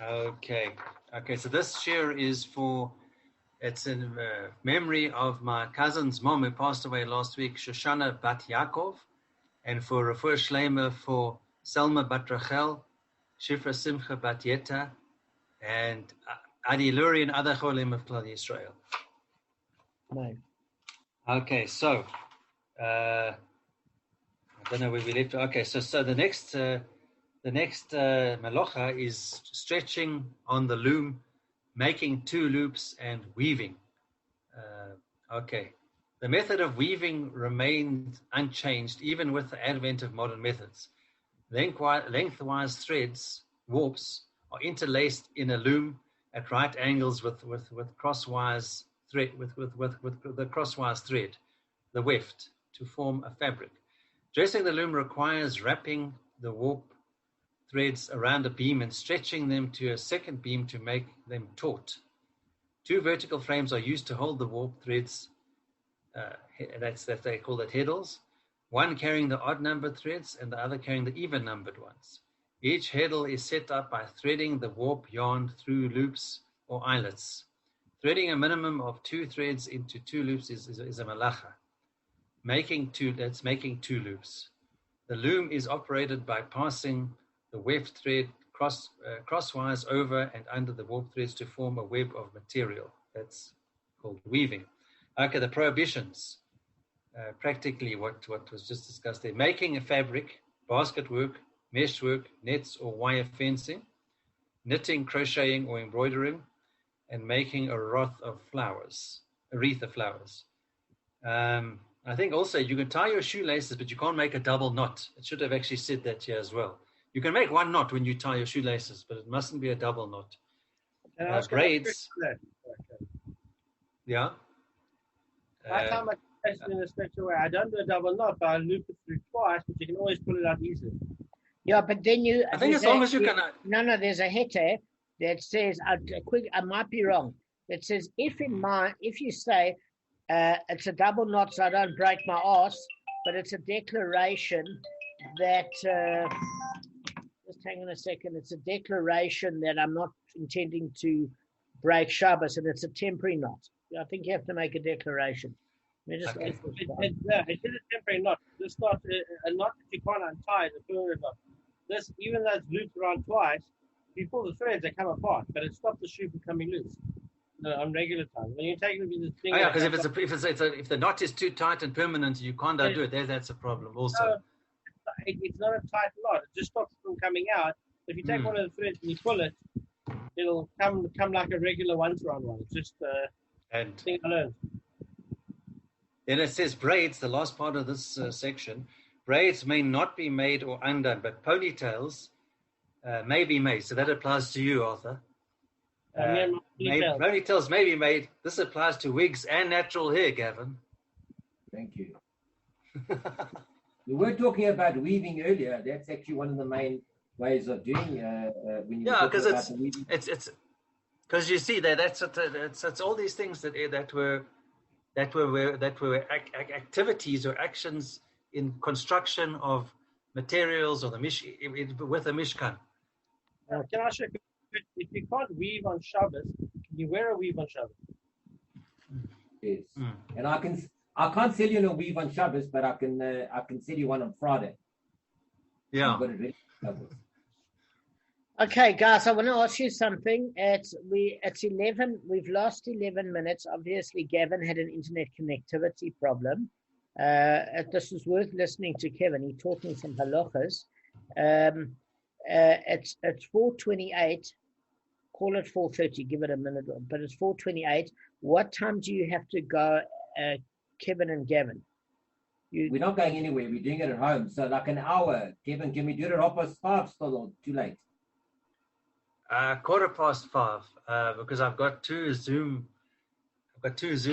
Okay. So this share is it's in memory of my cousin's mom who passed away last week, Shoshana Bat Yaakov, and for Refuah Shleima for Selma Bat Rachel, Shifra Simcha Bat Yeta, and Adi Luri and other Cholim of Klal Yisrael. No. Okay, so I don't know where we left. Okay, so the next malocha is stretching on the loom, making 2 loops and weaving. Okay, the method of weaving remained unchanged even with the advent of modern methods. Lengthwise threads, warps, are interlaced in a loom at right angles with crosswise thread, with the crosswise thread, the weft, to form a fabric. Dressing the loom requires wrapping the warp threads around a beam and stretching them to a second beam to make them taut. 2 vertical frames are used to hold the warp threads. They call that heddles. One carrying the odd-numbered threads and the other carrying the even-numbered ones. Each heddle is set up by threading the warp yarn through loops or eyelets. Threading a minimum of 2 threads into 2 loops is a malacha. Making 2 loops. The loom is operated by passing the weft thread crosswise over and under the warp threads to form a web of material. That's called weaving. Okay, the prohibitions. Practically what was just discussed there. Making a fabric, basket work, mesh work, nets or wire fencing, knitting, crocheting or embroidering, and making a wreath of flowers. I think also you can tie your shoelaces, but you can't make a double knot. It should have actually said that here as well. You can make 1 knot when you tie your shoelaces, but it mustn't be a double knot. Braids. Yeah. I found my question in a special way. I don't do a double knot, but I loop it through twice, but you can always pull it out easily. Yeah, but then I think as long as you can. No, there's a heter that says, I might be wrong. It says, if you say it's a double knot so I don't break my arse, but it's a declaration that, just hang on a second, it's a declaration that I'm not intending to break Shabbos, and it's a temporary knot. I think you have to make a declaration. It is a temporary knot. This knot, a knot that you can't untie is a permanent knot. This, even though it's looped around twice, if you pull the threads, they come apart, but it stops the shoe from coming loose on regular time. When you take this thing, because if the knot is too tight and permanent, you can't undo it. That's a problem. Also, it's not a tight knot. It just stops it from coming out. If you take one of the threads and you pull it, it'll come like a regular once round one. It's just thing I learned. Then it says braids, the last part of this section. Braids may not be made or undone, but ponytails may be made. So that applies to you, Arthur. Ponytails may be made. This applies to wigs and natural hair, Gavin. Thank you. We were talking about weaving earlier. That's actually one of the main ways of doing when you because it's because you see that's all these things that were activities or actions in construction of materials or with a mishkan. Can I ask you, if you can't weave on Shabbos, can you wear a weave on Shabbos? Yes, and I can't sell you a weave on Shabbos, but I can sell you one on Friday. Yeah. Okay, guys, I want to ask you something. It's 11. We've lost 11 minutes. Obviously, Gavin had an internet connectivity problem. This was worth listening to Kevin. He taught me some halachas. It's 4:28. Call it 4:30. Give it a minute, but it's 4:28. What time do you have to go, Kevin and Gavin? We're not going anywhere. We're doing it at home. So like an hour. Kevin, can we do it at 5:30 still or too late? 5:15, because I've got two Zoom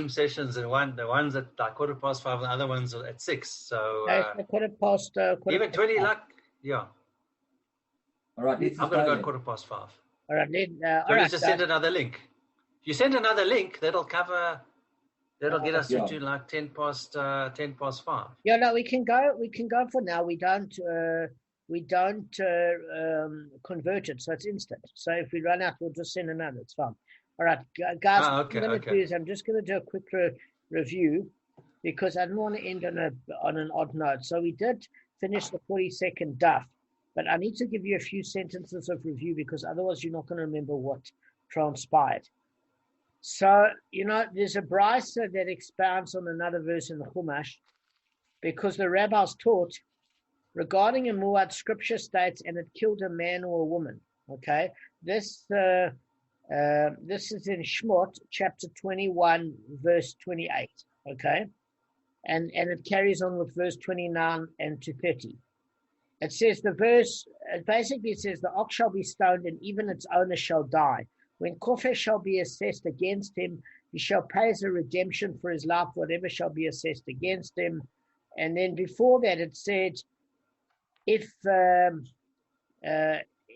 sessions, and the one's at like 5:15, and the other one's at 6. So even 20 luck, yeah. All right, I'm going to go at 5:15. All right, let's just send another link. If you send another link, that'll get us to like 10 past 5. Yeah, no, we can go for now. We don't. we don't convert it, so it's instant. So if we run out, we'll just send another. It's fine. All right, guys. Ah, what okay, I'm going to okay. do is I'm just going to do a quick review because I don't want to end on an odd note. So we did finish the 42nd daf, but I need to give you a few sentences of review because otherwise you're not going to remember what transpired. So, there's a brisa that expounds on another verse in the Chumash because the rabbis taught regarding a muad, scripture states, and it killed a man or a woman. Okay, this is in Shmot chapter 21, verse 28. Okay, and it carries on with verse 29 and to 30. It says basically says the ox shall be stoned and even its owner shall die. When kofar shall be assessed against him, he shall pay as a redemption for his life, whatever shall be assessed against him. And then before that it said, if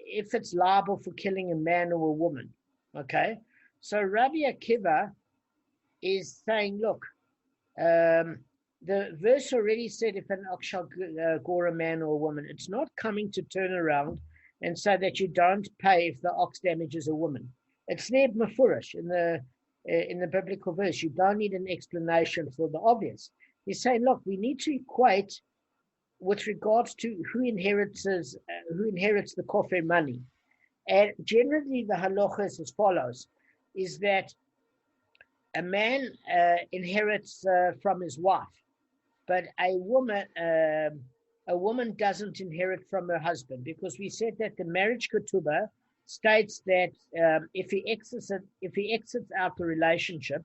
it's liable for killing a man or a woman. Okay, so Rabbi Akiva is saying, look, the verse already said if an ox shall gore a man or a woman, it's not coming to turn around and say that you don't pay if the ox damages a woman. It's neb mafurish in the biblical verse. You don't need an explanation for the obvious. He's saying, look, we need to equate with regards to who inherits the kofar money. And generally the halacha is as follows, is that a man inherits from his wife, but a woman doesn't inherit from her husband, because we said that the marriage ketubah states that if he exits out the relationship,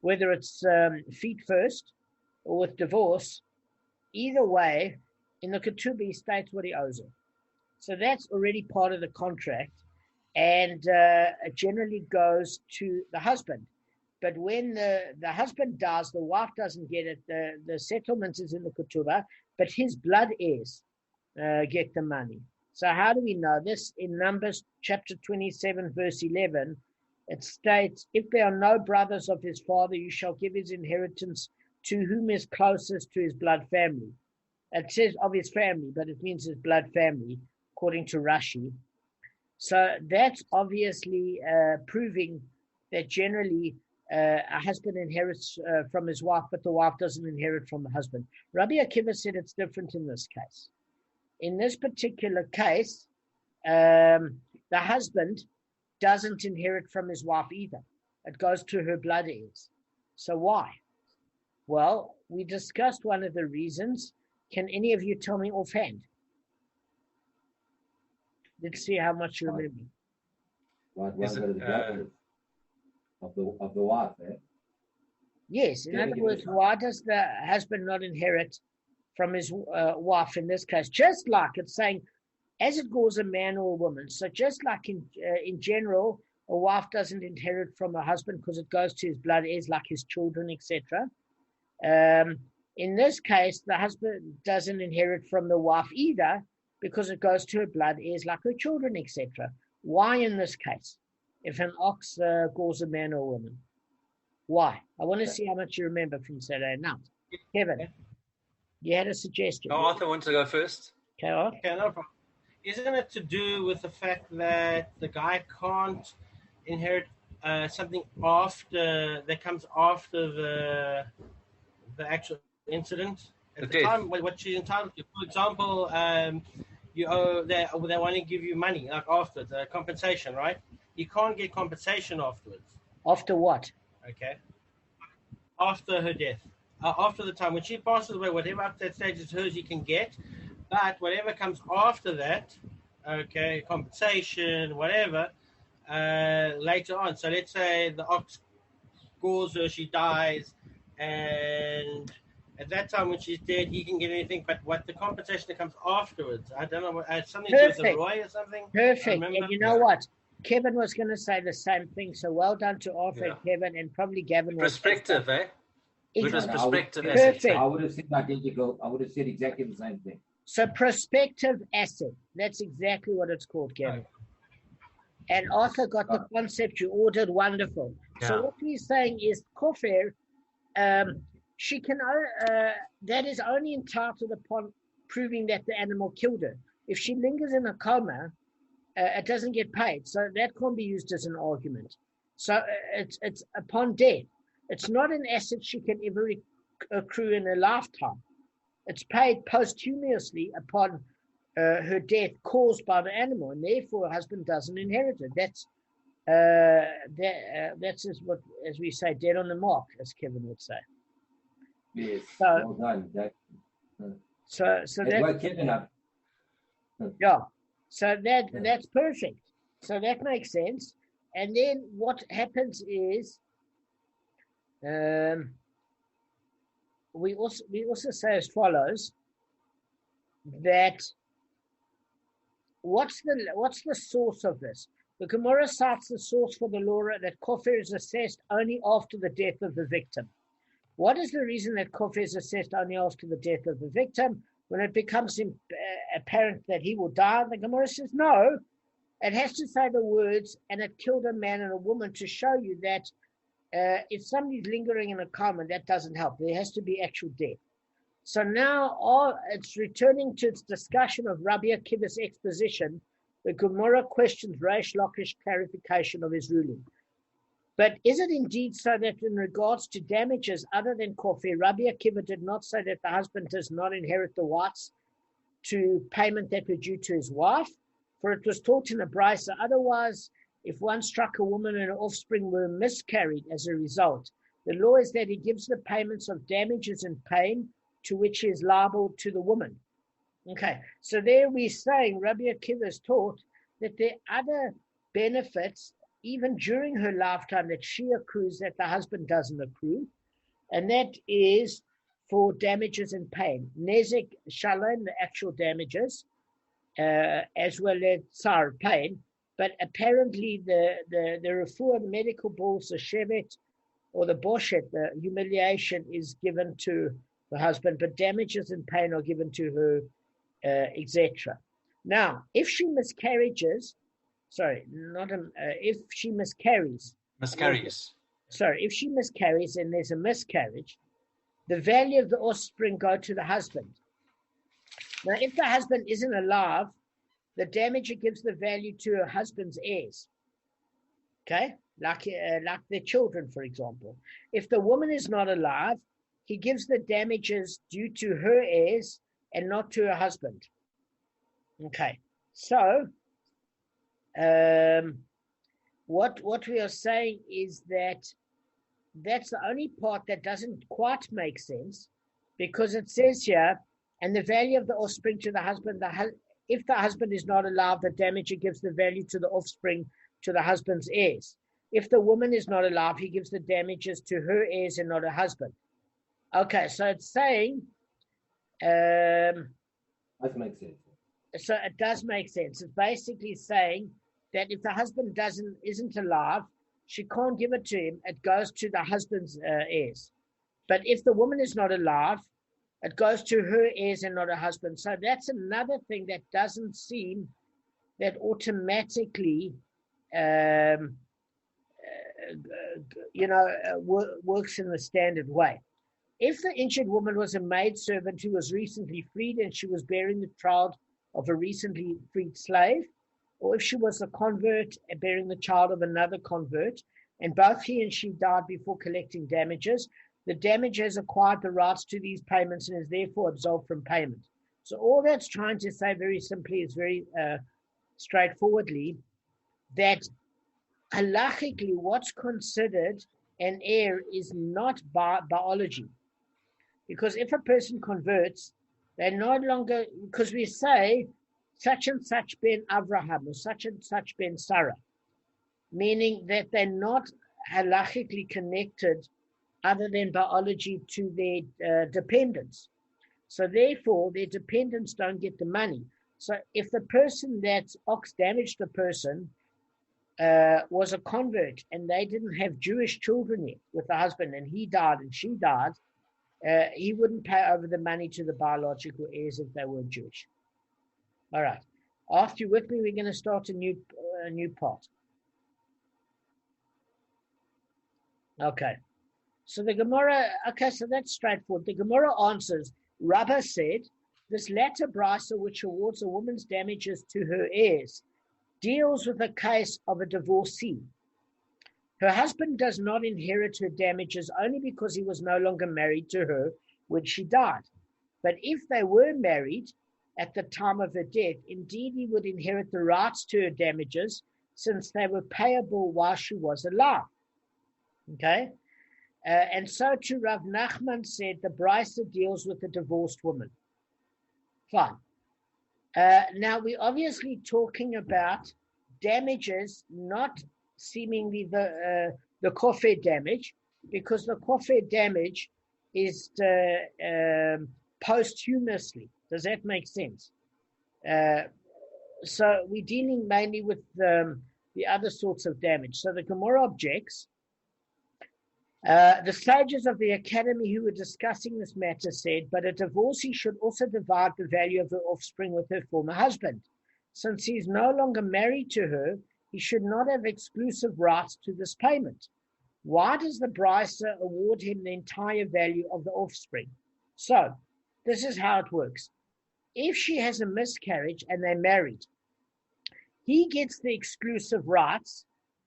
whether it's feet first or with divorce, either way, in the ketubah he states what he owes her. So that's already part of the contract, and it generally goes to the husband. But when the husband dies, the wife doesn't get it. The settlement is in the ketubah, but his blood heirs get the money. So how do we know this? In Numbers chapter 27, verse 11, it states, if there are no brothers of his father, you shall give his inheritance to whom is closest to his blood family. It says of his family, but it means his blood family, according to Rashi. So that's obviously proving that generally a husband inherits from his wife, but the wife doesn't inherit from the husband. Rabbi Akiva said it's different in this case. In this particular case, the husband doesn't inherit from his wife either. It goes to her blood heirs. So why? Well, we discussed one of the reasons. Can any of you tell me offhand? Let's see how much you remember. Why go to the blood of the wife, eh? Yes, in other words, why does the husband not inherit from his wife in this case? Just like it's saying, as it goes a man or a woman. So just like in general, a wife doesn't inherit from her husband because it goes to his blood heirs, like his children, etc. In this case, the husband doesn't inherit from the wife either because it goes to her blood heirs, like her children, etc. Why in this case? If an ox gores a man or a woman, why? I want to see how much you remember from Saturday night. Kevin, you had a suggestion. Oh, Arthur wants to go first. Okay, Arthur. Okay, no problem. Isn't it to do with the fact that the guy can't inherit something that comes after the actual incident? At the time, what she's entitled to. For example, you owe they want to give you money like after the compensation, right? You can't get compensation afterwards. After what? Okay. After her death. After the time when she passes away, whatever up to that stage is hers, you can get. But whatever comes after that, okay, compensation, whatever, later on. So let's say the ox gores her, she dies, and at that time when she's dead, he can get anything. But what the compensation that comes afterwards, I don't know, something to do with the Roy or something. Perfect. And you know what? Kevin was going to say the same thing. So well done to Arthur and Kevin, and probably Gavin. Perspective, eh? Exactly. Perspective Perfect. I would have said identical. I would have said exactly the same thing. So prospective asset. That's exactly what it's called, Kevin. And Arthur got the concept you ordered. Wonderful. Yeah. So what he's saying is, kofar, she can. That is only entitled upon proving that the animal killed her. if she lingers in a coma, it doesn't get paid. So that can't be used as an argument. So it's upon death. It's not an asset she can ever accrue in a lifetime. It's paid posthumously upon her death caused by the animal, and therefore her husband doesn't inherit it. That's as we say, dead on the mark, as Kevin would say. Yes, So, well done. So That woke Kevin up. Yeah. So that's perfect. So that makes sense. And then what happens is we also say as follows, that what's the source of this? The Gemara cites the source for the law that kofar is assessed only after the death of the victim. What is the reason that kofar is assessed only after the death of the victim? When it becomes apparent that he will die, the Gemara says no. It has to say the words, and it killed a man and a woman, to show you that if somebody's lingering in a coma, that doesn't help. There has to be actual death. So now it's returning to its discussion of Rabbi Akiva's exposition. The Gemara questions Reish Lakish's clarification of his ruling. But is it indeed so that in regards to damages other than kofar, Rabbi Akiva did not say that the husband does not inherit the rights to payment that were due to his wife? For it was taught in a brisa, otherwise, if one struck a woman and her offspring were miscarried as a result, the law is that he gives the payments of damages and pain to which he is liable to the woman. Okay, so there we're saying Rabbi Akiva is taught that there are other benefits, even during her lifetime, that she accrues that the husband doesn't accrue, and that is for damages and pain. Nezek shalom, the actual damages, as well as tsar, pain, but apparently the refuah, the medical bills, the shevet, or the boshet, the humiliation, is given to the husband, but damages and pain are given to her, etc. Now, if she miscarries, if she miscarries and there's a miscarriage, the value of the offspring go to the husband. Now, if the husband isn't alive, the damager gives the value to her husband's heirs. Okay, like their children, for example. If the woman is not alive, he gives the damages due to her heirs and not to her husband. Okay, so what we are saying is that that's the only part that doesn't quite make sense, because it says here, and the value of the offspring to the husband, if the husband is not alive, the damager gives the value to the offspring to the husband's heirs. If the woman is not alive, he gives the damages to her heirs and not her husband. Okay, so it's saying That makes sense. So it does make sense. It's basically saying that if the husband isn't alive, she can't give it to him. It goes to the husband's heirs. But if the woman is not alive, it goes to her heirs and not her husband. So that's another thing that doesn't seem that automatically, works in the standard way. If the injured woman was a maidservant who was recently freed and she was bearing the child of a recently freed slave, or if she was a convert bearing the child of another convert, and both he and she died before collecting damages, the damager has acquired the rights to these payments and is therefore absolved from payment. So all that's trying to say very simply is very straightforwardly that halachically what's considered an heir is not biology. Because if a person converts, they're no longer, because we say such and such ben Avraham or such and such ben Sarah, meaning that they're not halachically connected other than biology to their dependents. So therefore, their dependents don't get the money. So if the person that's ox damaged the person was a convert and they didn't have Jewish children yet with the husband, and he died and she died, he wouldn't pay over the money to the biological heirs if they weren't Jewish. All right. After you're with me, we're going to start a new part. Okay. So the Gemara, so that's straightforward. The Gemara answers, Rabbah said, This latter brisa, which awards a woman's damages to her heirs, deals with the case of a divorcee. Her husband does not inherit her damages only because he was no longer married to her when she died. But if they were married at the time of her death, indeed he would inherit the rights to her damages since they were payable while she was alive. Okay? And so too Rav Nachman said the brisa deals with a divorced woman. Fine. Now we're obviously talking about damages, not seemingly the kofir damage, because the kofir damage is posthumously. Does that make sense? So we're dealing mainly with the other sorts of damage. So the Gemara objects. The sages of the academy who were discussing this matter said, but a divorcee should also divide the value of her offspring with her former husband. Since he is no longer married to her, he should not have exclusive rights to this payment. Why does the brisa award him the entire value of the offspring? So, this is how it works. If she has a miscarriage and they're married, he gets the exclusive rights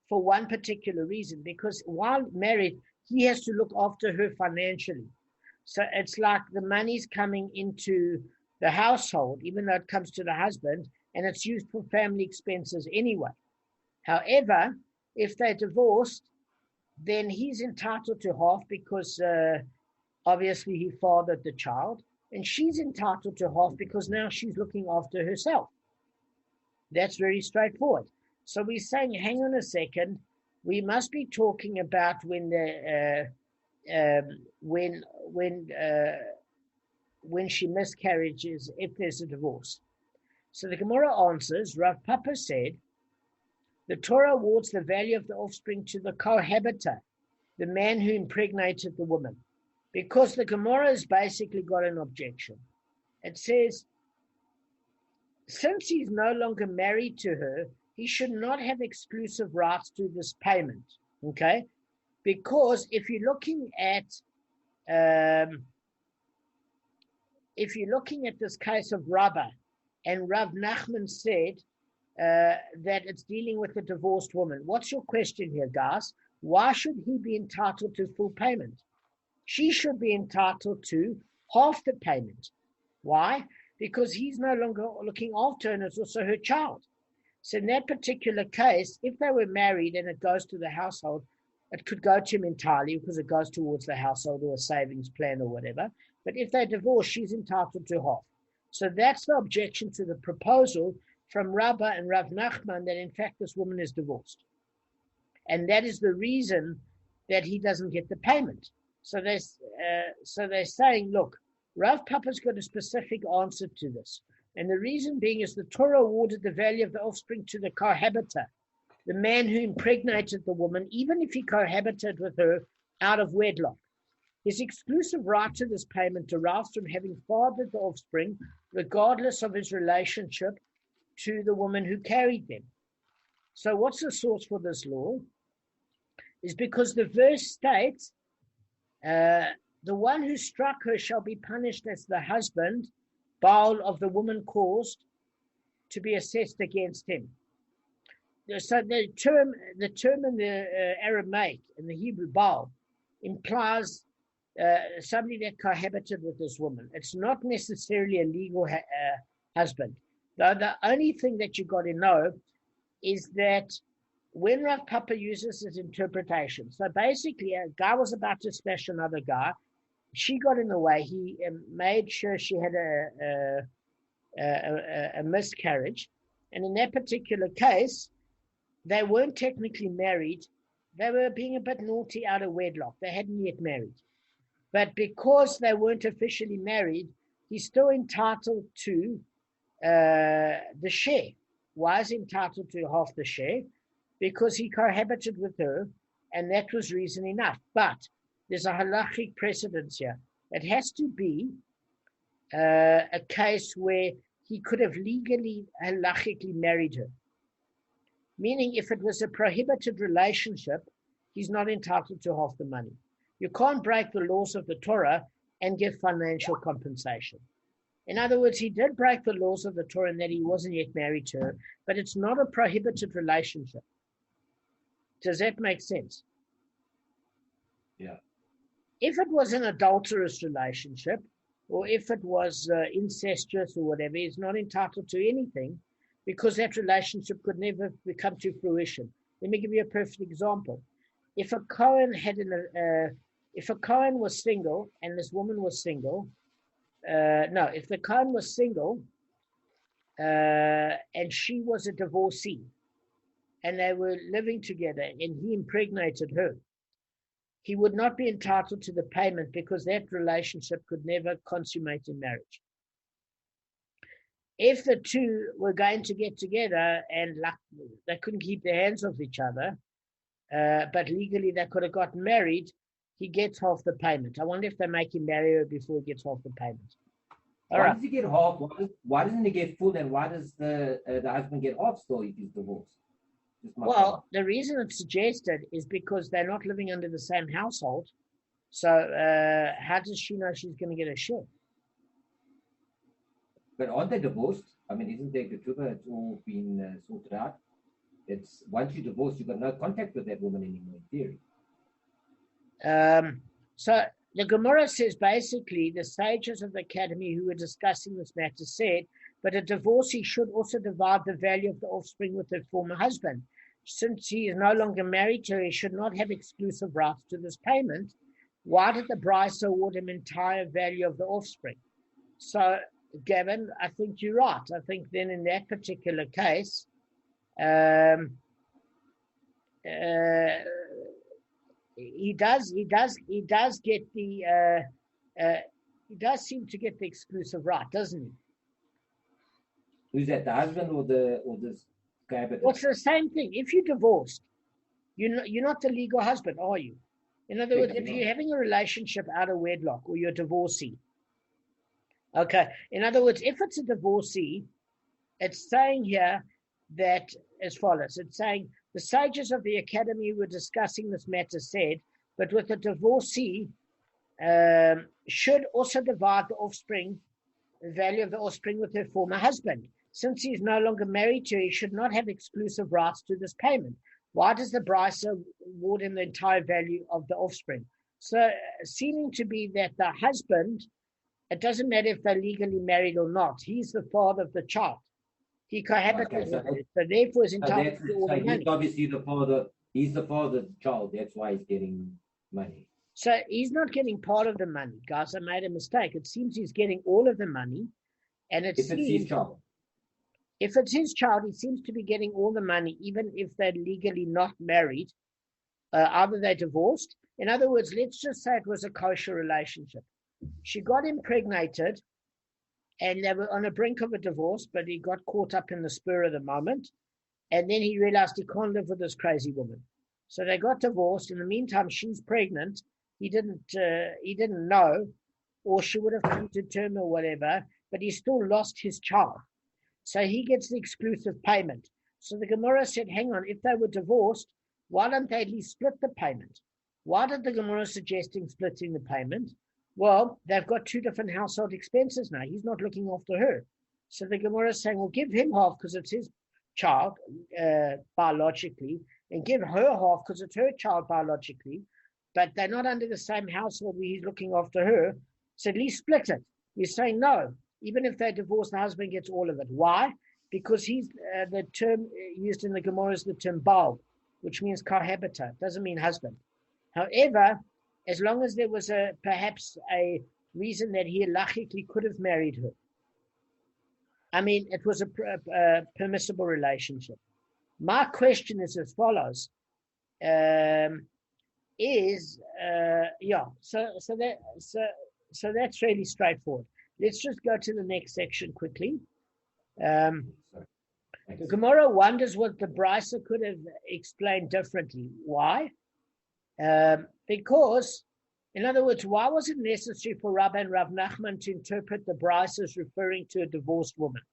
for one particular reason, because while married, he has to look after her financially. So it's like the money's coming into the household, even though it comes to the husband, and it's used for family expenses anyway. However, if they're divorced, then he's entitled to half because obviously he fathered the child, and she's entitled to half because now she's looking after herself. That's very straightforward. So we're saying, hang on a second, we must be talking about when she miscarriages, if there's a divorce. So the Gemara answers, Rav Papa said, the Torah awards the value of the offspring to the cohabiter, the man who impregnated the woman, because the Gemara has basically got an objection. It says, since he's no longer married to her, he should not have exclusive rights to this payment, okay? Because if you're looking at this case of Rabbah, and Rav Nachman said that it's dealing with a divorced woman. What's your question here, guys? Why should he be entitled to full payment? She should be entitled to half the payment. Why? Because he's no longer looking after her, and it's also her child. So in that particular case, if they were married and it goes to the household, it could go to him entirely because it goes towards the household or a savings plan or whatever. But if they're divorced, she's entitled to half. So that's the objection to the proposal from Rabbah and Rav Nachman that in fact this woman is divorced. And that is the reason that he doesn't get the payment. So they're saying, look, Rav Papa's got a specific answer to this. And the reason being is the Torah awarded the value of the offspring to the cohabiter, the man who impregnated the woman, even if he cohabited with her out of wedlock. His exclusive right to this payment derives from having fathered the offspring, regardless of his relationship to the woman who carried them. So what's the source for this law? Is because the verse states, the one who struck her shall be punished as the husband, Baal of the woman caused, to be assessed against him. So the term in the Aramaic, in the Hebrew, Baal, implies somebody that cohabited with this woman. It's not necessarily a legal husband. The only thing that you got to know is that when Rav Papa uses his interpretation, so basically a guy was about to smash another guy, she got in the way, he made sure she had a miscarriage, and in that particular case, they weren't technically married, they were being a bit naughty out of wedlock, they hadn't yet married. But because they weren't officially married, he's still entitled to the share. Why is he entitled to half the share? Because he cohabited with her, and that was reason enough. But there's a halachic precedence here. It has to be a case where he could have legally, halachically married her. Meaning if it was a prohibited relationship, he's not entitled to half the money. You can't break the laws of the Torah and give financial compensation. In other words, he did break the laws of the Torah in that he wasn't yet married to her, but it's not a prohibited relationship. Does that make sense? Yeah. If it was an adulterous relationship, or if it was incestuous or whatever, he's not entitled to anything because that relationship could never come to fruition. Let me give you a perfect example. If a Cohen if a Cohen was single and this woman was single, if the Cohen was single and she was a divorcee, and they were living together and he impregnated her, he would not be entitled to the payment because that relationship could never consummate in marriage. If the two were going to get together and they couldn't keep their hands off each other, but legally they could have gotten married, he gets half the payment. I wonder if they make him marry her before he gets half the payment. Why does he get half? Why doesn't he get full? And why does the husband get half still if he's divorced? Well, the reason it's suggested is because they're not living under the same household. So how does she know she's going to get a share? But aren't they divorced? I mean, isn't there ketubah? It's all been sorted out. It's once you're divorced, you've got no contact with that woman anymore, in theory. So the Gemara says basically the sages of the academy who were discussing this matter said, but a divorcee should also divide the value of the offspring with her former husband. Since he is no longer married to her, he should not have exclusive rights to this payment. Why did the Brisa award him entire value of the offspring? So, Gavin, I think you're right. I think then in that particular case, he does seem to get the exclusive right, doesn't he? Who's that, the husband or this Kabb? Well, it's the same thing. If you're divorced, you're not the legal husband, are you? In other words, if you're having a relationship out of wedlock or you're divorcee, okay. In other words, if it's a divorcee, it's saying here that as follows. It's saying the sages of the academy were discussing this matter said, but with a divorcee, should also divide the value of the offspring with her former husband. Since he is no longer married to her, he should not have exclusive rights to this payment. Why does the Brisa award him the entire value of the offspring? So, seeming to be that the husband, it doesn't matter if they're legally married or not, he's the father of the child. He cohabitated with it, so therefore is entitled to all the money. He's obviously the father. He's the father of the child. That's why he's getting money. So he's not getting part of the money, guys. I made a mistake. It seems he's getting all of the money, and if it's his child. If it's his child, he seems to be getting all the money, even if they're legally not married. Either they're divorced. In other words, let's just say it was a kosher relationship. She got impregnated, and they were on the brink of a divorce, but he got caught up in the spur of the moment, and then he realized he can't live with this crazy woman. So they got divorced. In the meantime, she's pregnant. He didn't know, or she would have come to term or whatever, but he still lost his child. So he gets the exclusive payment. So the Gemara said, hang on, if they were divorced, why don't they at least split the payment? Why did the Gemara suggesting splitting the payment? Well, they've got two different household expenses now. He's not looking after her. So the Gemara is saying, well, give him half because it's his child biologically, and give her half because it's her child biologically, but they're not under the same household where he's looking after her. So at least split it. He's saying no. Even if they divorce, the husband gets all of it. Why? Because he's the term used in the Gemara is the term Baal, which means cohabiter. Doesn't mean husband. However, as long as there was perhaps a reason that he halachically could have married her. I mean, it was a permissible relationship. My question is as follows: so that's really straightforward. Let's just go to the next section quickly. The Gemara wonders what the Brisa could have explained differently. Why? Because, in other words, why was it necessary for Rabbi and Rav Nachman to interpret the Brisa as referring to a divorced woman?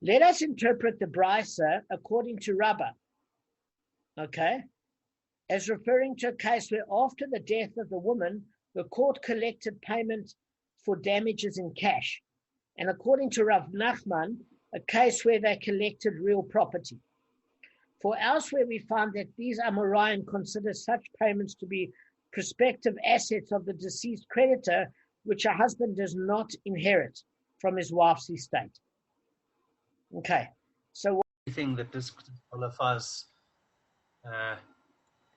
Let us interpret the Brisa according to Rabbi, okay, as referring to a case where after the death of the woman, the court collected payment for damages in cash. and according to Rav Nachman, a case where they collected real property. For elsewhere we find that these Amoraim consider such payments to be prospective assets of the deceased creditor, which a husband does not inherit from his wife's estate. Okay, so anything that disqualifies,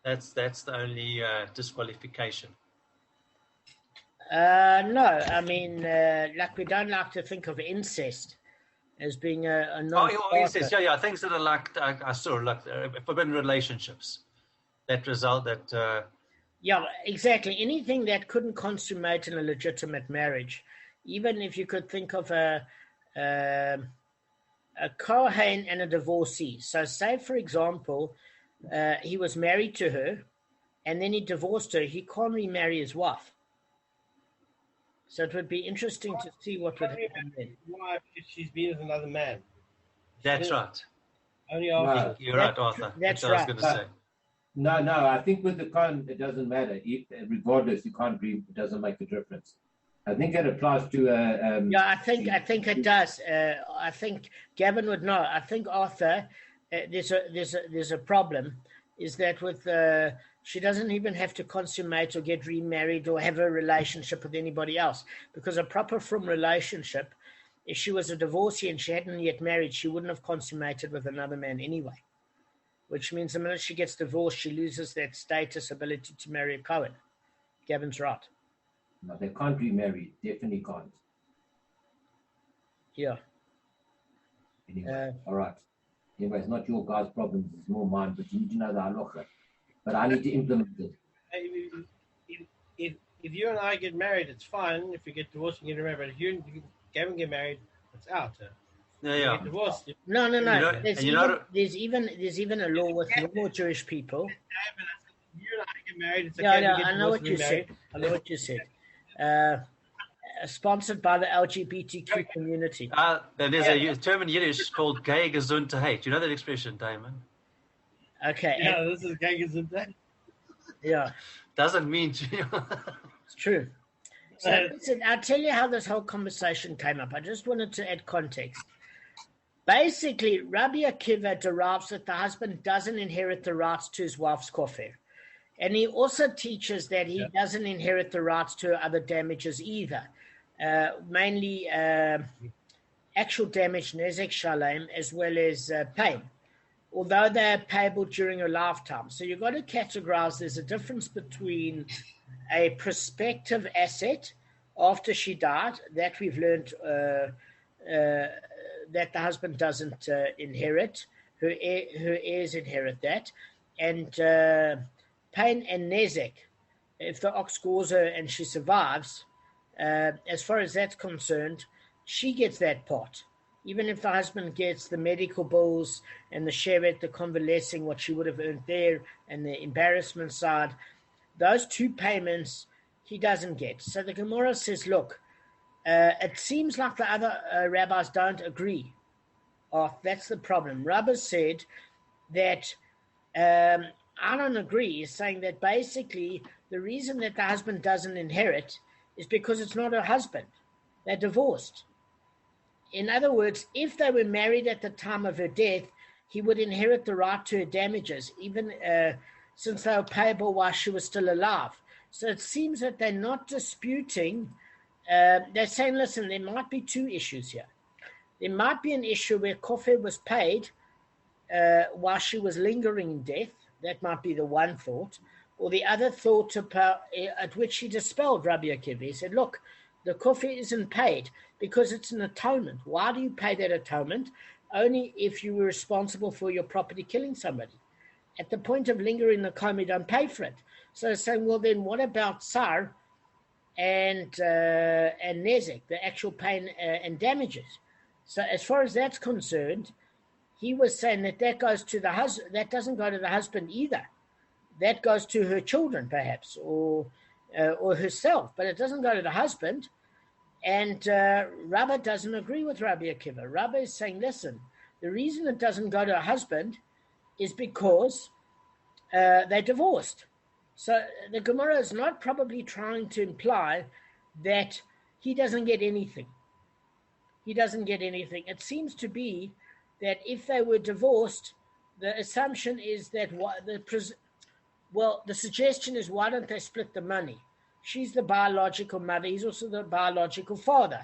that's the only disqualification. No, I mean, like we don't like to think of incest as being a incest, yeah, things that are like I saw like forbidden relationships that result that. Yeah, exactly. Anything that couldn't consummate in a legitimate marriage, even if you could think of a Kohen and a divorcee. So, say for example, he was married to her, and then he divorced her. He can't remarry his wife. So it would be interesting to see what would happen then. Wife, if she's been with another man. That's right. Only after. No. You're right, Arthur. That's what right. I was going to say. No, I think with the Kohen, it doesn't matter. Regardless, you can't agree. It doesn't make a difference. I think it applies to. Yeah, I think it does. I think Gavin would know. I think Arthur, there's a problem, is that with she doesn't even have to consummate or get remarried or have a relationship with anybody else, because a proper frum relationship, if she was a divorcee and she hadn't yet married, she wouldn't have consummated with another man anyway. Which means the minute she gets divorced, she loses that status, ability to marry a Cohen. Gavin's right. No, they can't remarry. Definitely can't. Yeah. Anyway, all right. Anyway, it's not your guys' problems. It's more mine. But you need to know the halacha. But I need to implement it. If you and I get married, it's fine. If we get divorced, we get married. But if you and Gavin get married, it's out. Yeah. Get divorced. No. There's even a law with Yeah. normal Jewish people. If you and I get married, it's Yeah, okay. I know what you said. Sponsored by the LGBTQ community. There's a term in Yiddish called gay gesundheit. Do you know that expression, Damon? Okay. Yeah, this is Gaggins. Yeah. Doesn't mean It's true. So listen, I'll tell you how this whole conversation came up. I just wanted to add context. Basically, Rabbi Akiva derives that the husband doesn't inherit the rights to his wife's kofir. And he also teaches that he doesn't inherit the rights to other damages either. Mainly actual damage, nezek shalem, as well as pain, although they're payable during a lifetime. So you've got to categorize, there's a difference between a prospective asset after she died, that we've learned that the husband doesn't inherit, her heirs inherit that, and pain and nezek, if the ox gores her and she survives, as far as that's concerned, she gets that part. Even if the husband gets the medical bills and the shevet, the convalescing, what she would have earned there, and the embarrassment side, those two payments he doesn't get. So the Gemara says, look, it seems like the other rabbis don't agree. Oh, that's the problem. Rabbi said that I don't agree. He's saying that basically the reason that the husband doesn't inherit is because it's not her husband. They're divorced. In other words, if they were married at the time of her death, he would inherit the right to her damages, even since they were payable while she was still alive. So it seems that they're not disputing. They're saying, listen, there might be two issues here. There might be an issue where kofir was paid while she was lingering in death. That might be the one thought. Or the other thought at which he dispelled Rabbi Akiva. He said, look, the kofir isn't paid because it's an atonement. Why do you pay that atonement? Only if you were responsible for your property killing somebody. At the point of lingering in the coma, you don't pay for it. So they're saying, well, then what about Sar and Nezek, the actual pain and damages? So as far as that's concerned, he was saying that goes to the husband. That doesn't go to the husband either. That goes to her children, perhaps, or herself, but it doesn't go to the husband. And Rabbi doesn't agree with Rabbi Akiva. Rabbi is saying, listen, the reason it doesn't go to a husband is because they're divorced. So the Gemara is not probably trying to imply that he doesn't get anything. he doesn't get anything. It seems to be that if they were divorced, the assumption is that the suggestion is, why don't they split the money? She's the biological mother. He's also the biological father.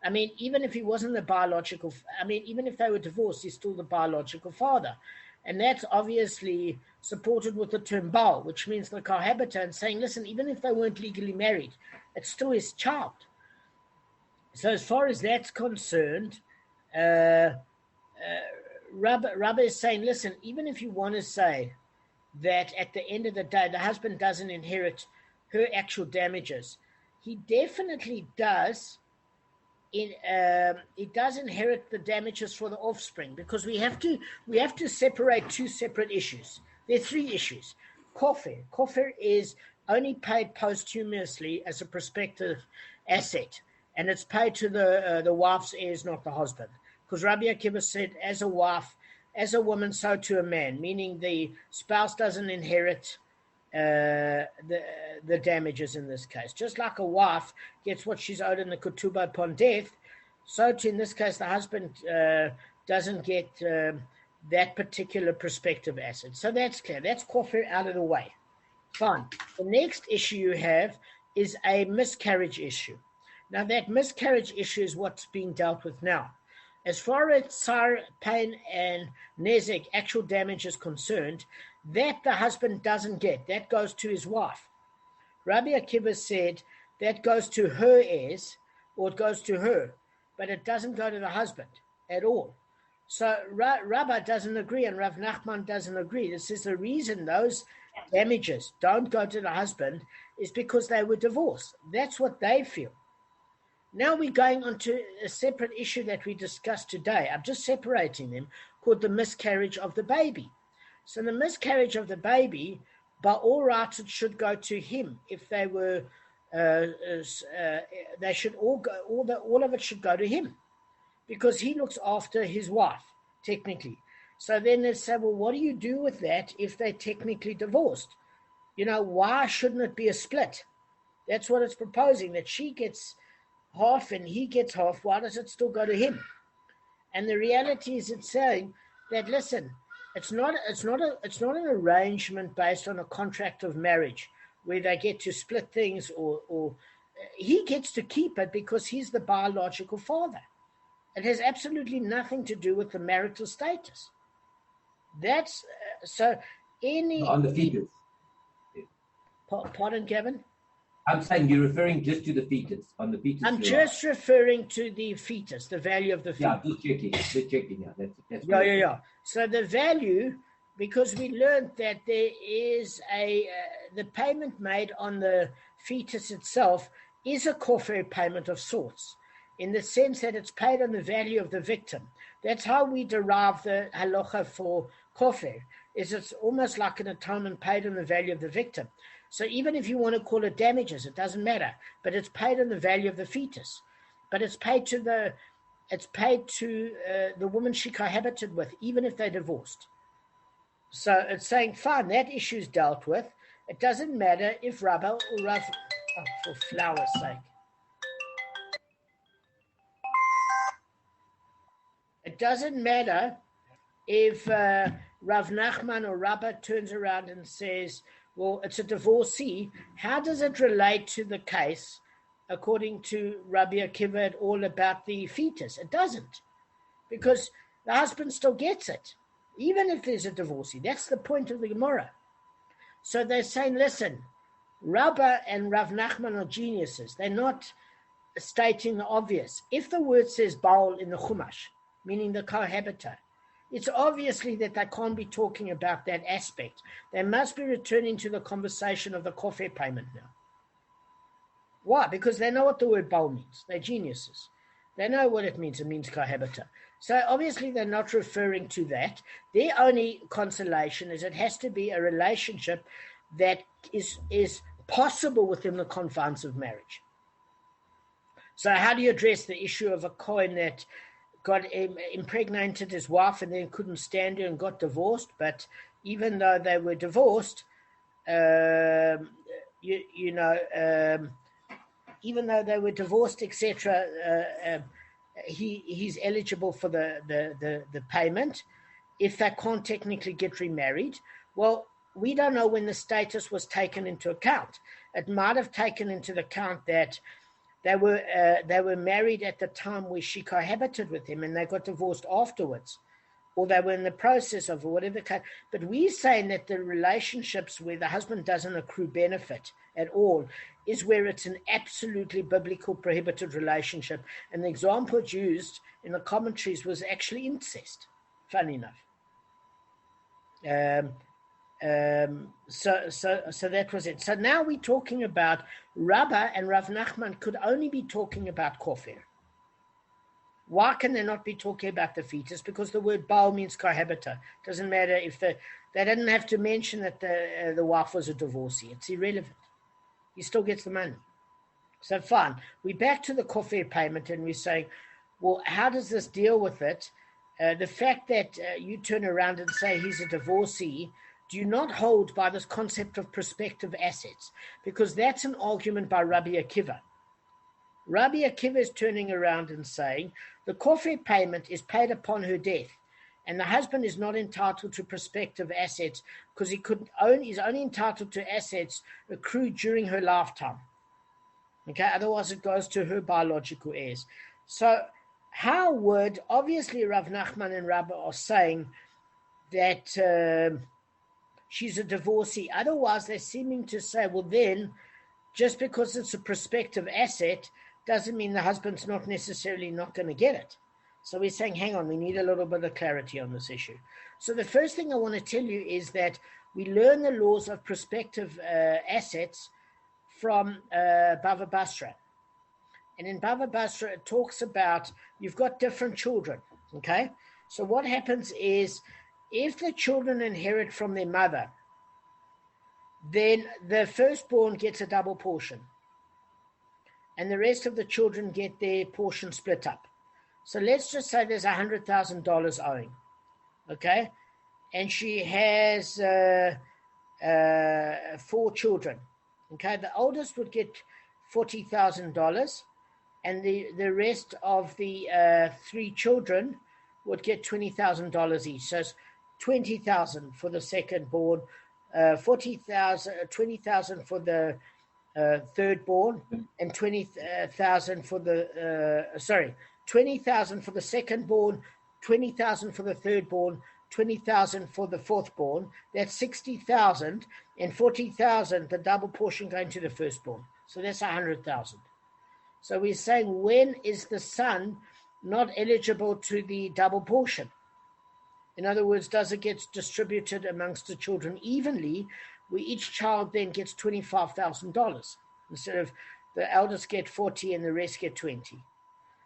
I mean, even if he wasn't the biological, even if they were divorced, he's still the biological father. And that's obviously supported with the term Baal, which means the cohabiter, and saying, listen, even if they weren't legally married, it's still his child. So as far as that's concerned, Rabbi is saying, listen, even if you want to say that at the end of the day, the husband doesn't inherit her actual damages, he definitely does. It does inherit the damages for the offspring, because we have to separate two separate issues. There are three issues. Kofir is only paid posthumously as a prospective asset, and it's paid to the wife's heirs, not the husband. Because Rabbi Akiva said, as a wife, as a woman, so to a man, meaning the spouse doesn't inherit the damages in this case. Just like a wife gets what she's owed in the ketubah upon death, so too in this case the husband doesn't get that particular prospective asset. So that's clear. That's kofir out of the way. Fine. The next issue you have is a miscarriage issue. Now that miscarriage issue is what's being dealt with now. As far as tsar, pain, and nezek, actual damage is concerned, that the husband doesn't get. That goes to his wife. Rabbi Akiva said that goes to her heirs, or it goes to her, but it doesn't go to the husband at all. So Rabbi doesn't agree, and Rav Nachman doesn't agree. This is the reason those damages don't go to the husband is because they were divorced. That's what they feel. Now we're going on to a separate issue that we discussed today. I'm just separating them, called the miscarriage of the baby. So the miscarriage of the baby, by all rights, it should go to him. If they were, they should all go. All of it should go to him, because he looks after his wife technically. So then they say, well, what do you do with that if they're technically divorced? Why shouldn't it be a split? That's what it's proposing, that she gets half and he gets half. Why does it still go to him? And the reality is, it's saying that, listen, it's not an arrangement based on a contract of marriage where they get to split things, or he gets to keep it because he's the biological father. It has absolutely nothing to do with the marital status. That's so any on the fetus. Pardon, Kevin? I'm saying you're referring just to the fetus, on the fetus. I'm just referring to the fetus, the value of the fetus. Yeah, just checking. Yeah, that's yeah. So the value, because we learned that there is the payment made on the fetus itself is a kofir payment of sorts, in the sense that it's paid on the value of the victim. That's how we derive the halacha for kofir, is it's almost like an atonement paid on the value of the victim. So even if you want to call it damages, it doesn't matter, but it's paid on the value of the fetus. But it's paid to the woman she cohabited with, even if they're divorced. So it's saying, fine, that issue's dealt with. It doesn't matter if Rabba or Rav, for flower's sake. It doesn't matter if Rav Nachman or Rabba turns around and says, well, it's a divorcee. How does it relate to the case, according to Rabbi Akiva, at all about the fetus? It doesn't, because the husband still gets it, even if there's a divorcee. That's the point of the Gemara. So they're saying, listen, Rabba and Rav Nachman are geniuses. They're not stating the obvious. If the word says Baal in the Chumash, meaning the cohabiter, it's obviously that they can't be talking about that aspect. They must be returning to the conversation of the kofir payment now. Why? Because they know what the word Baal means. They're geniuses. They know what it means. It means cohabiter. So obviously they're not referring to that. Their only consolation is it has to be a relationship that is possible within the confines of marriage. So how do you address the issue of a Kohen that got impregnated his wife and then couldn't stand her and got divorced? But even though they were divorced, even though they were divorced, etc., he's eligible for the payment if they can't technically get remarried. Well, we don't know when the status was taken into account. It might have taken into account that they were married at the time where she cohabited with him and they got divorced afterwards, or they were in the process of, or whatever. But we're saying that the relationships where the husband doesn't accrue benefit at all is where it's an absolutely biblical prohibited relationship. And the example used in the commentaries was actually incest, funny enough. So that was it. So now we're talking about Rabbah and Rav Nachman could only be talking about kofir. Why can they not be talking about the fetus? Because the word baal means cohabiter. Doesn't matter if they didn't have to mention that the wife was a divorcee. It's irrelevant. He still gets the money. So fine. We're back to the kofir payment and we're saying, well, how does this deal with it? The fact that you turn around and say he's a divorcee, do not hold by this concept of prospective assets, because that's an argument by Rabbi Akiva. Rabbi Akiva is turning around and saying the kofir payment is paid upon her death, and the husband is not entitled to prospective assets because he's only entitled to assets accrued during her lifetime. Okay, otherwise it goes to her biological heirs. So how would, obviously Rav Nachman and Rabbah are saying that she's a divorcee. Otherwise, they're seeming to say, well, then, just because it's a prospective asset doesn't mean the husband's not necessarily not going to get it. So we're saying, hang on, we need a little bit of clarity on this issue. So the first thing I want to tell you is that we learn the laws of prospective assets from Bava Basra. And in Bava Basra, it talks about you've got different children, okay? So what happens is, if the children inherit from their mother, then the firstborn gets a double portion. And the rest of the children get their portion split up. So let's just say there's $100,000 owing, okay? And she has 4 children, okay? The oldest would get $40,000, and the rest of the 3 children would get $20,000 each. So it's $20,000 for the second born, $20,000 for the third born, and $20,000 for the $20,000 for the second born, $20,000 for the third born, $20,000 for the fourth born. That's $60,000, and $40,000 the double portion going to the firstborn. So that's $100,000. So we're saying, when is the son not eligible to the double portion? In other words, does it get distributed amongst the children evenly, where each child then gets $25,000 instead of the eldest get 40 and the rest get 20?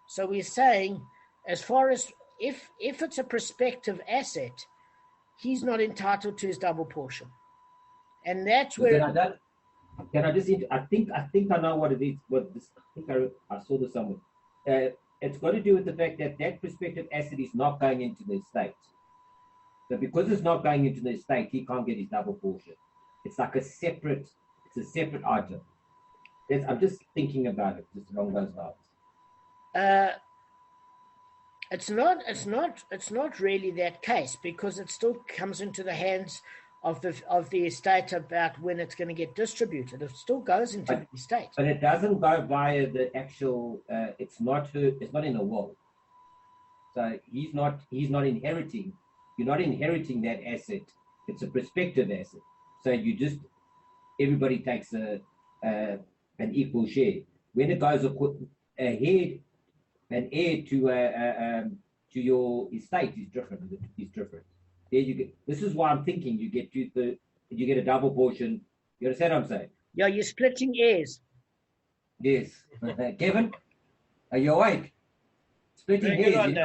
So we're saying, as far as if it's a prospective asset, he's not entitled to his double portion, and that's where. Can I just? I think I know what it is. I saw this somewhere. It's got to do with the fact that prospective asset is not going into the estate. So because it's not going into the estate, he can't get his double portion. It's like a separate item. I'm just thinking about it, just along those lines. It's not really that case, because it still comes into the hands of the estate about when it's going to get distributed. It still goes into the estate. But it doesn't go via the actual. It's not in a will. So he's not inheriting. You're not inheriting that asset. It's a prospective asset. So everybody takes an equal share. When it goes ahead, an heir to your estate is different. There you get. This is why I'm thinking you get a double portion. You understand what I'm saying? Yeah, you're splitting heirs. Yes. Kevin, are you awake? Splitting heirs.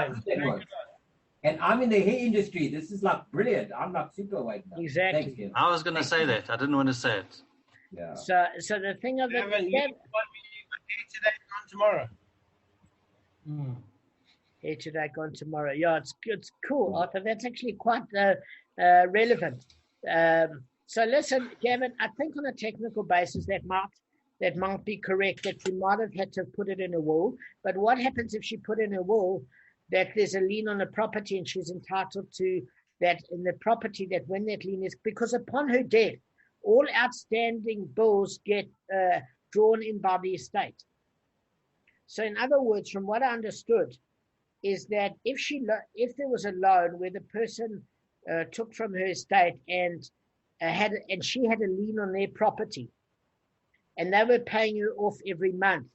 And I'm in the hair industry. This is like brilliant. I'm like super awake now. Exactly. Thanks, Kevin. I was going to say that. I didn't want to say it. Yeah. So the thing of it. Kevin, you want me today, gone tomorrow. Here today, gone tomorrow. Yeah, it's cool, Arthur. That's actually quite relevant. So listen, Gavin, I think on a technical basis that might that might be correct, that she might have had to put it in a will. But what happens if she put in a will that there's a lien on the property and she's entitled to that in the property, that when that lien is, because upon her death, all outstanding bills get drawn in by the estate. So in other words, from what I understood, is that if there was a loan where the person took from her estate and she had a lien on their property, and they were paying her off every month,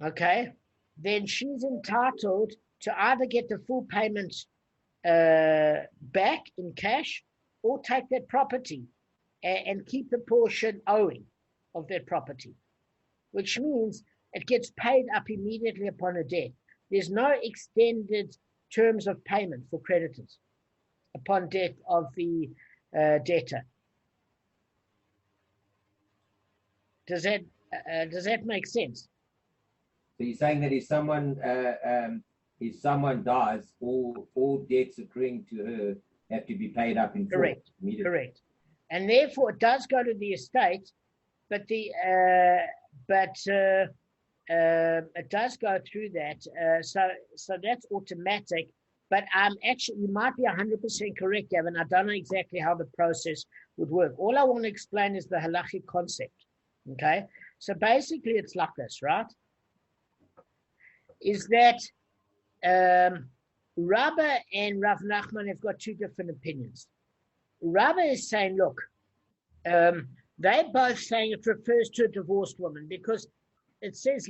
okay, then she's entitled to either get the full payment back in cash or take that property and keep the portion owing of that property, which means it gets paid up immediately upon a death. There's no extended terms of payment for creditors upon death of the debtor. Does that make sense? So you're saying that if someone dies, all debts accruing to her have to be paid up in full. Correct. And therefore, it does go to the estate, but it does go through that. So that's automatic. But you might be 100% correct, Gavin. I don't know exactly how the process would work. All I want to explain is the halachic concept. Okay, so basically it's like this, right? Is that Rabba and Rav Nachman have got two different opinions. Rabba is saying, look, they're both saying it refers to a divorced woman because it says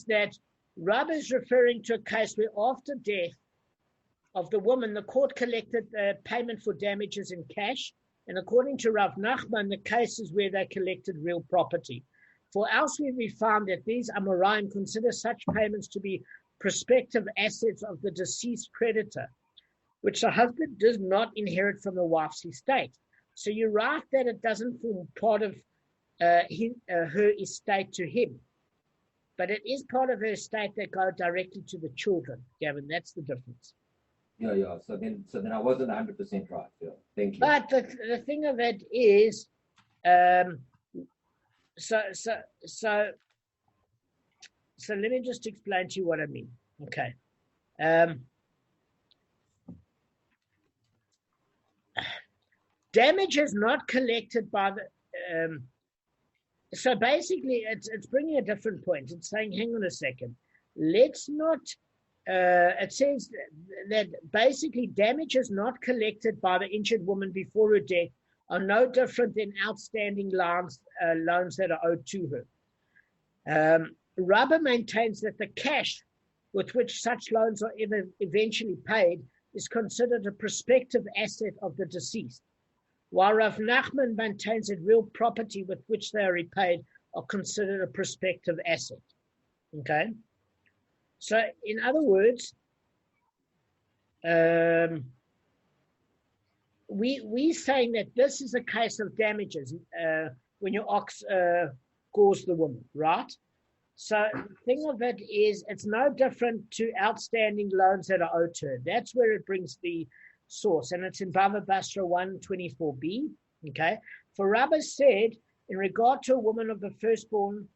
that Rabba is referring to a case where after death of the woman, the court collected payment for damages in cash. And according to Rav Nachman, the cases where they collected real property. For elsewhere we found that these Amoraim consider such payments to be prospective assets of the deceased creditor, which the husband does not inherit from the wife's estate. So you're right that it doesn't form part of her estate to him, but it is part of her estate that go directly to the children. Gavin, that's the difference. Yeah. So then I wasn't 100% right. Yeah. Thank you. But the thing of it is, so let me just explain to you what I mean. Okay. Damage is not collected by the. So basically, it's bringing a different point. It's saying, hang on a second, let's not. It says that basically damages not collected by the injured woman before her death are no different than outstanding loans that are owed to her. Rabba maintains that the cash with which such loans are eventually paid is considered a prospective asset of the deceased, while Rav Nachman maintains that real property with which they are repaid are considered a prospective asset. Okay? So, in other words, we're saying that this is a case of damages when your ox gores the woman, right? So the thing of it is, it's no different to outstanding loans that are owed to her. That's where it brings the source, and it's in Bava Basra 124b. Okay, for Rabba said, in regard to a woman of the firstborn,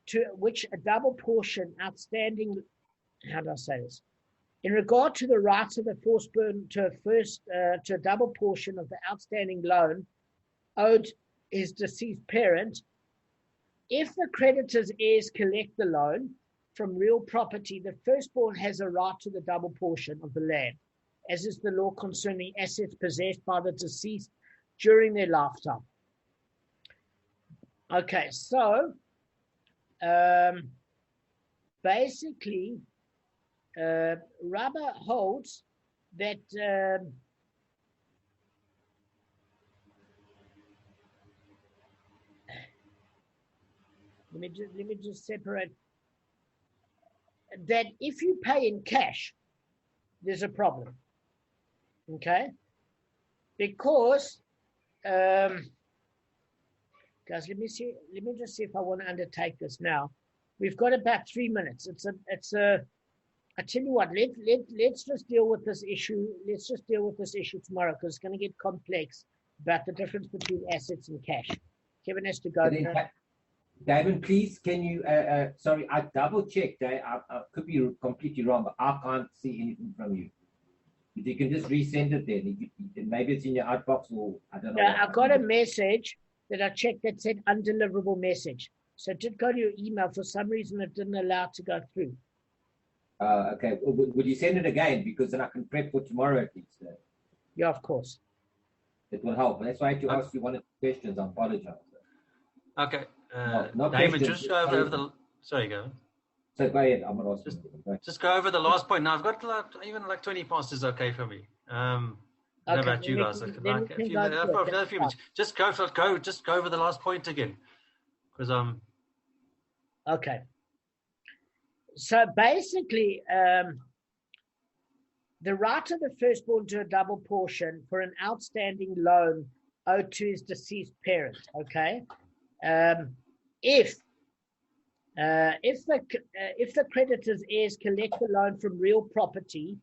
to which a double portion outstanding, how do I say this? In regard to the rights of the firstborn to a double portion of the outstanding loan owed his deceased parent, if the creditor's heirs collect the loan from real property, the firstborn has a right to the double portion of the land, as is the law concerning assets possessed by the deceased during their lifetime. Okay, so basically, Rabba holds that let me just separate that if you pay in cash, there's a problem. Okay, because guys, let me just see if I want to undertake this now. We've got about 3 minutes. I tell you what, let's just deal with this issue. Let's just deal with this issue tomorrow because it's going to get complex about the difference between assets and cash. Kevin has to go. And then, Damon, please, can you, sorry, I double checked. I could be completely wrong, but I can't see anything from you. If you can just resend it then. Maybe it's in your outbox or I don't know. Yeah, I got a message that I checked that said undeliverable message. So it did go to your email. For some reason, it didn't allow it to go through. Okay. Would you send it again? Because then I can prep for tomorrow at least. Yeah, of course. It will help. That's why I had to ask you one of the questions. I apologize. Okay. Not Damon, questions, just go over the. Sorry, go. So go ahead. I'm not asking. Just go over the last point. Now I've got even like 20 past is okay for me. I don't know about you guys. Like a few minutes. Just go over the last point again, because Okay. So basically, the right of the firstborn to a double portion for an outstanding loan owed to his deceased parent. Okay, if the creditor's heirs collect the loan from real property,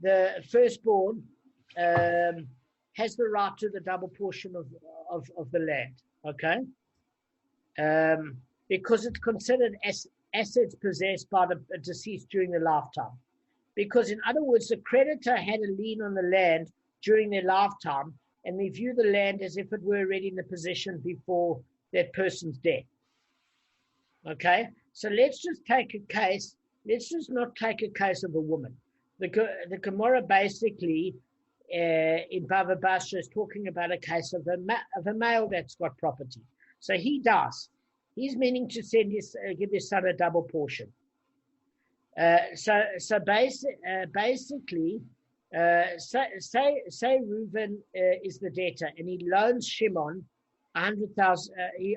the firstborn has the right to the double portion of the land. Okay, because it's considered as assets possessed by the deceased during their lifetime. Because in other words, the creditor had a lien on the land during their lifetime, and they view the land as if it were already in the possession before that person's death. Okay, so let's just take a case. Let's just not take a case of a woman. The Gemara basically in Bava Basra is talking about a case of a male that's got property. So he dies. He's meaning to give his son a double portion. So basically, say Reuven is the debtor, and he loans Shimon 100,000. He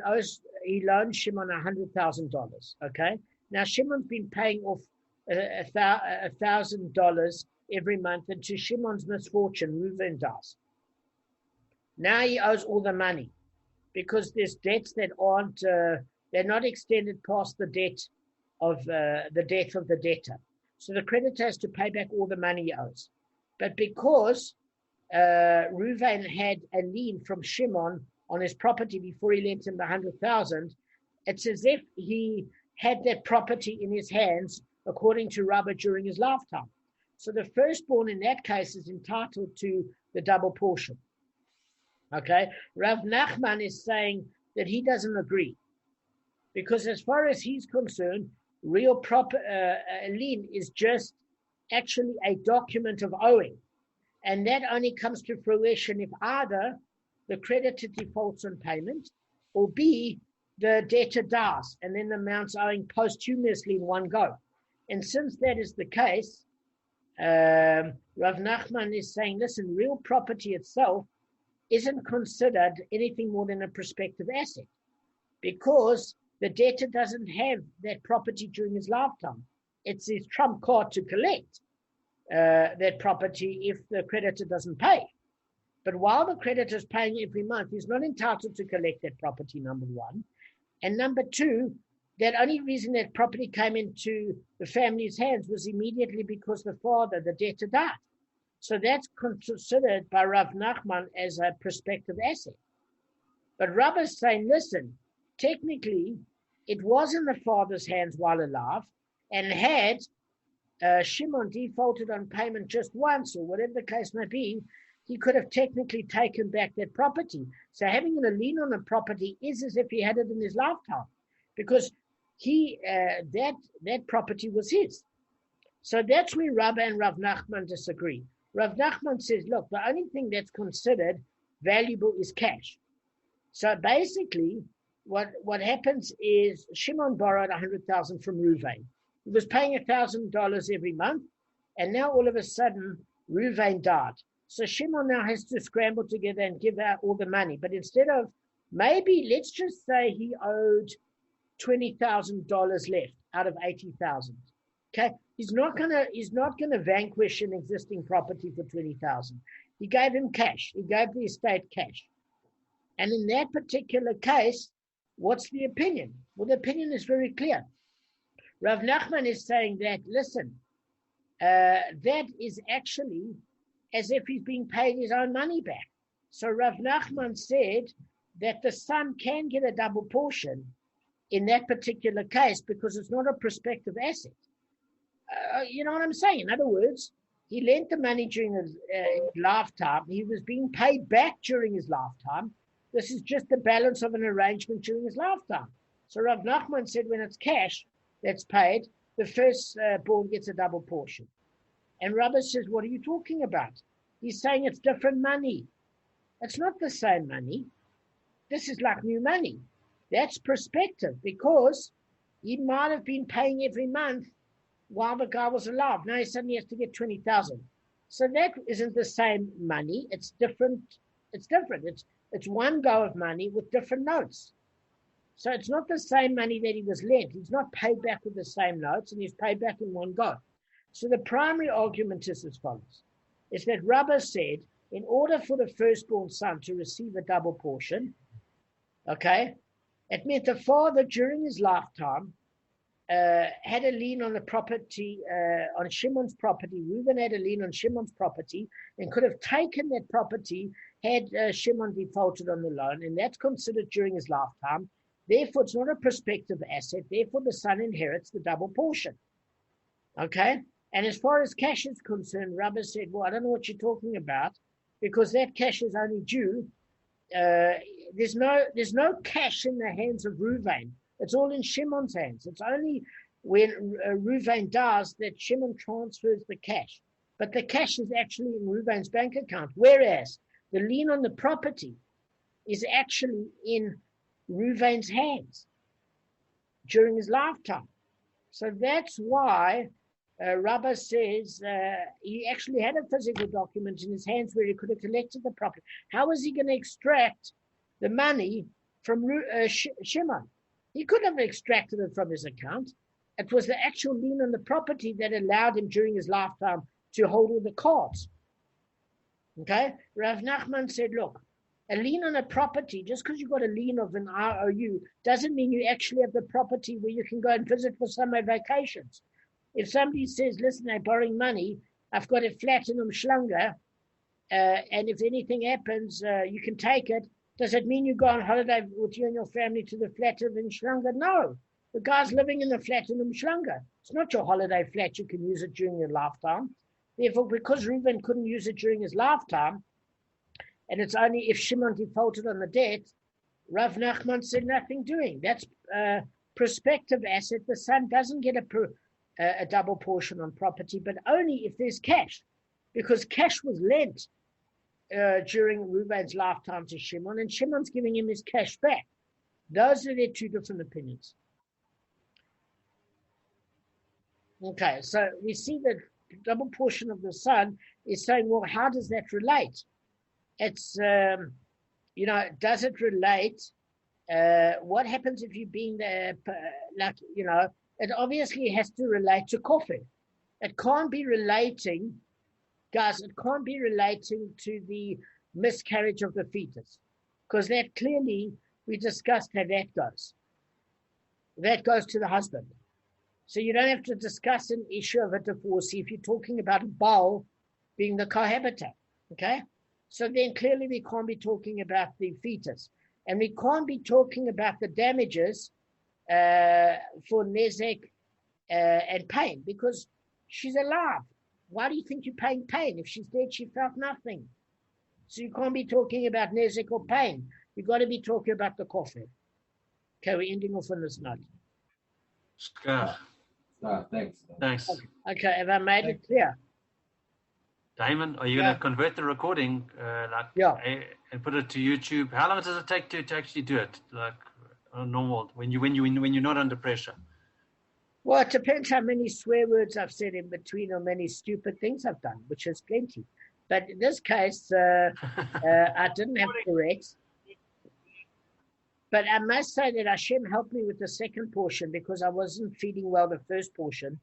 loans Shimon $100,000. Okay. Now Shimon's been paying off $1,000 every month, and to Shimon's misfortune, Reuven dies. Now he owes all the money because there's debts that aren't they're not extended past the debt of the death of the debtor. So the creditor has to pay back all the money he owes. But because Reuven had a lien from Shimon on his property before he lent him the 100,000, it's as if he had that property in his hands according to Rabbi during his lifetime. So the firstborn in that case is entitled to the double portion. Okay, Rav Nachman is saying that he doesn't agree, because as far as he's concerned, real a lien is just actually a document of owing, and that only comes to fruition if either the creditor defaults on payment, or B, the debtor dies, and then the amounts owing posthumously in one go. And since that is the case, Rav Nachman is saying, listen, real property itself isn't considered anything more than a prospective asset, because the debtor doesn't have that property during his lifetime. It's his trump card to collect that property if the creditor doesn't pay. But while the creditor is paying every month, he's not entitled to collect that property, number one. And number two, that only reason that property came into the family's hands was immediately because the father, the debtor, died. So that's considered by Rav Nachman as a prospective asset. But Rav is saying, listen, technically, it was in the father's hands while alive, and had Shimon defaulted on payment just once, or whatever the case may be, he could have technically taken back that property. So having a lien on the property is as if he had it in his lifetime, because that property was his. So that's where Rabbi and Rav Nachman disagree. Rav Nachman says, look, the only thing that's considered valuable is cash. So basically, what happens is Shimon borrowed 100,000 from Reuven. He was paying $1,000 every month, and now all of a sudden, Reuven died. So Shimon now has to scramble together and give out all the money. But instead of, maybe let's just say he owed $20,000 left out of 80,000. Okay, he's not gonna vanquish an existing property for 20,000. He gave him cash. He gave the estate cash. And in that particular case, what's the opinion? Well, the opinion is very clear. Rav Nachman is saying that, listen, that is actually as if he's being paid his own money back. So Rav Nachman said that the son can get a double portion in that particular case because it's not a prospective asset. You know what I'm saying? In other words, he lent the money during his lifetime. He was being paid back during his lifetime. This is just the balance of an arrangement during his lifetime. So Rav Nachman said when it's cash that's paid, the firstborn gets a double portion. And Rabbi says, what are you talking about? He's saying it's different money. It's not the same money. This is like new money. That's prospective because he might have been paying every month while the guy was alive. Now he suddenly has to get 20,000. So that isn't the same money. It's different. It's different. It's one go of money with different notes. So it's not the same money that he was lent. He's not paid back with the same notes, and he's paid back in one go. So the primary argument is as follows, is that Rabbi said, in order for the firstborn son to receive a double portion, okay, it meant the father during his lifetime had a lien on the property, on Shimon's property. Reuben had a lien on Shimon's property and could have taken that property had Shimon defaulted on the loan, and that's considered during his lifetime. Therefore, it's not a prospective asset. Therefore, the son inherits the double portion. Okay? And as far as cash is concerned, Rabbi said, well, I don't know what you're talking about because that cash is only due. There's no cash in the hands of Reuven. It's all in Shimon's hands. It's only when Reuven dies that Shimon transfers the cash. But the cash is actually in Reuven's bank account, whereas the lien on the property is actually in Reuven's hands during his lifetime. So that's why Rabbi says he actually had a physical document in his hands where he could have collected the property. How was he going to extract the money from Shimon? He could have extracted it from his account. It was the actual lien on the property that allowed him during his lifetime to hold all the cards. Okay? Rav Nachman said, look, a lien on a property, just because you've got a lien of an IOU, doesn't mean you actually have the property where you can go and visit for summer vacations. If somebody says, listen, they're borrowing money, I've got a flat in Umschlanger, and if anything happens, you can take it. Does it mean you go on holiday with you and your family to the flat in Umschlanger? No. The guy's living in the flat in Umschlanger. It's not your holiday flat. You can use it during your lifetime. Therefore, because Reuben couldn't use it during his lifetime, and it's only if Shimon defaulted on the debt, Rav Nachman said nothing doing. That's prospective asset. The son doesn't get a double portion on property, but only if there's cash, because cash was lent during Reuben's lifetime to Shimon, and Shimon's giving him his cash back. Those are their two different opinions. Okay, so we see that the double portion of the son is saying, well, how does that relate? It's, does it relate? What happens if you're being there, it obviously has to relate to kofir. It can't be relating, guys, it can't be relating to the miscarriage of the fetus, because that clearly, we discussed how that goes. That goes to the husband. So you don't have to discuss an issue of a divorce if you're talking about a Baal being the cohabitant, okay? So then clearly we can't be talking about the fetus. And we can't be talking about the damages for nezek and pain, because she's alive. Why do you think you're paying pain? If she's dead, she felt nothing. So you can't be talking about nezek or pain. You've got to be talking about the kofir. Okay, we're ending off on this note. Thanks. Okay, have I made it clear? Damon, are you going to convert the recording and put it to YouTube? How long does it take to actually do it? Like normal when you're not under pressure? Well, it depends how many swear words I've said in between or many stupid things I've done, which is plenty. But in this case, I didn't have corrects. But I must say that Hashem helped me with the second portion because I wasn't feeding well the first portion.